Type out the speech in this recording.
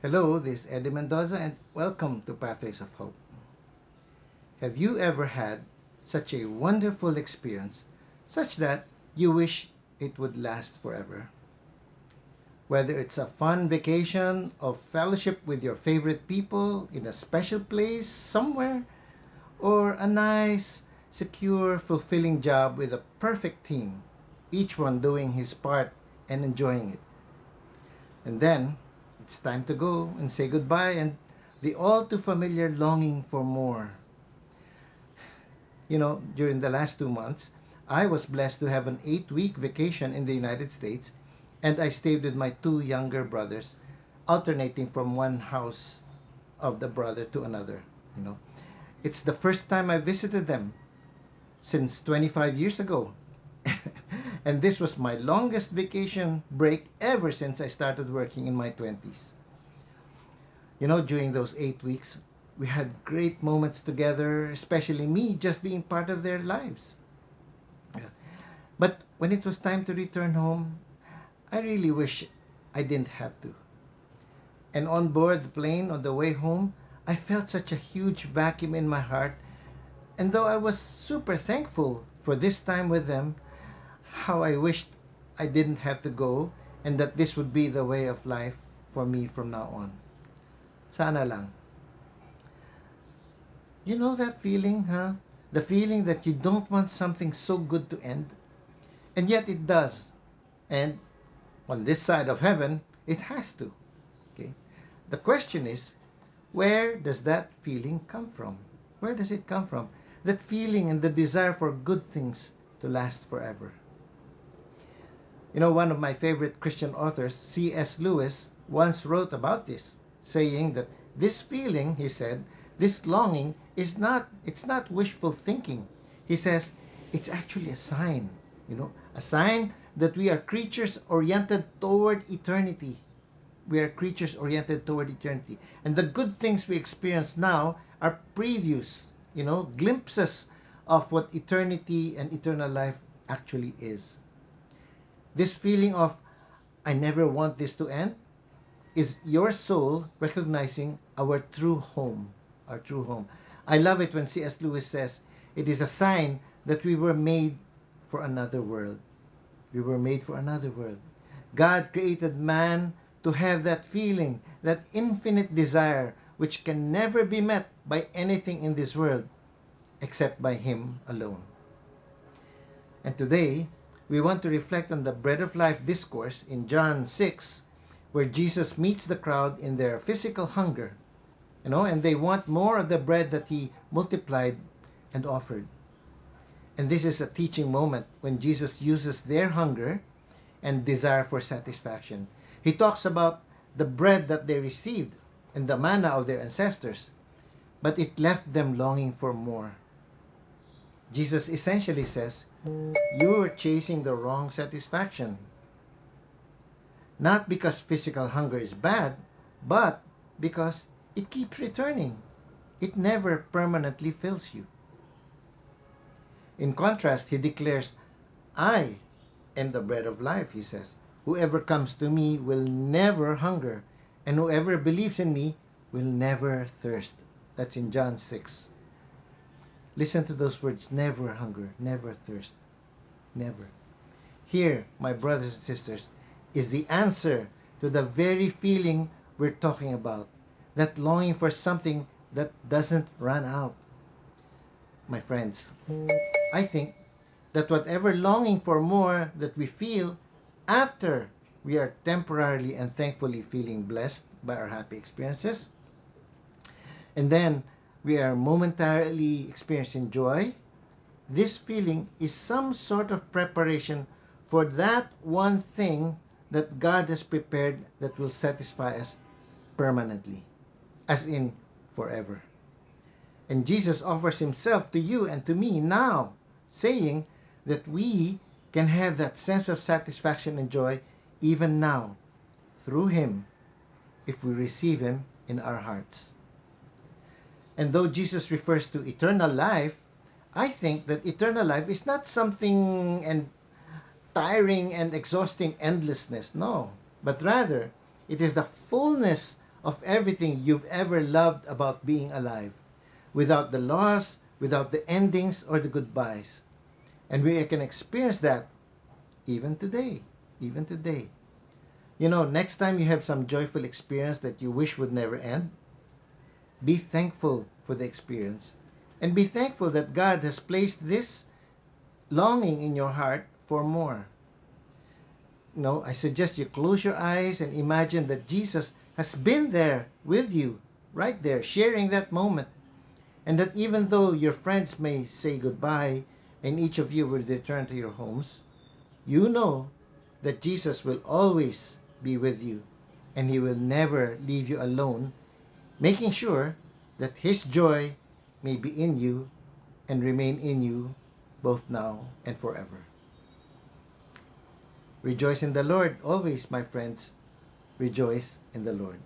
Hello, this is Eddie Mendoza and welcome to Pathways of Hope. Have you ever had such a wonderful experience such that you wish it would last forever? Whether it's a fun vacation of fellowship with your favorite people in a special place somewhere, or a nice, secure, fulfilling job with a perfect team, each one doing his part and enjoying it. And then it's time to go and say goodbye and the all too familiar longing for more. During the last 2 months, I was blessed to have an 8-week vacation in the United States, and I stayed with my two younger brothers, alternating from one house of the brother to another. You know, it's the first time I visited them since 25 years ago. And this was my longest vacation break ever since I started working in my 20s. During those 8 weeks, we had great moments together, especially me just being part of their lives. Yeah. But when it was time to return home, I really wish I didn't have to. And on board the plane on the way home, I felt such a huge vacuum in my heart. And though I was super thankful for this time with them, how I wished I didn't have to go and that this would be the way of life for me from now on. Sana lang. You know that feeling, huh? The feeling that you don't want something so good to end, and yet it does. And on this side of heaven, it has to. Okay? The question is, where does that feeling come from? Where does it come from? That feeling and the desire for good things to last forever. One of my favorite Christian authors, C.S. Lewis, once wrote about this, saying that this feeling, he said, this longing it's not wishful thinking. He says it's actually a sign, a sign that we are creatures oriented toward eternity. We are creatures oriented toward eternity. And the good things we experience now are previews, glimpses of what eternity and eternal life actually is. This feeling of, I never want this to end, is your soul recognizing our true home. Our true home. I love it when C.S. Lewis says, it is a sign that we were made for another world. We were made for another world. God created man to have that feeling, that infinite desire, which can never be met by anything in this world except by Him alone. And today, we want to reflect on the Bread of Life discourse in John 6, where Jesus meets the crowd in their physical hunger, and they want more of the bread that He multiplied and offered. And this is a teaching moment when Jesus uses their hunger and desire for satisfaction. He talks about the bread that they received and the manna of their ancestors, but it left them longing for more. Jesus essentially says, you are chasing the wrong satisfaction. Not because physical hunger is bad, but because it keeps returning. It never permanently fills you. In contrast, He declares, I am the bread of life, He says. Whoever comes to me will never hunger, and whoever believes in me will never thirst. That's in John 6. Listen to those words, never hunger, never thirst, never. Here, my brothers and sisters, is the answer to the very feeling we're talking about, that longing for something that doesn't run out. My friends, I think that whatever longing for more that we feel after we are temporarily and thankfully feeling blessed by our happy experiences, and then we are momentarily experiencing joy, this feeling is some sort of preparation for that one thing that God has prepared that will satisfy us permanently, as in forever. And Jesus offers Himself to you and to me now, saying that we can have that sense of satisfaction and joy even now through Him if we receive Him in our hearts. And though Jesus refers to eternal life, I think that eternal life is not something and tiring and exhausting endlessness, no, but rather it is the fullness of everything you've ever loved about being alive, without the loss, without the endings or the goodbyes. And we can experience that even today. Even today. You know, next time you have some joyful experience that you wish would never end, be thankful for the experience. And be thankful that God has placed this longing in your heart for more. No, I suggest you close your eyes and imagine that Jesus has been there with you, right there, sharing that moment. And that even though your friends may say goodbye and each of you will return to your homes, you know that Jesus will always be with you and He will never leave you alone, making sure that His joy may be in you and remain in you both now and forever. Rejoice in the Lord always, my friends. Rejoice in the Lord.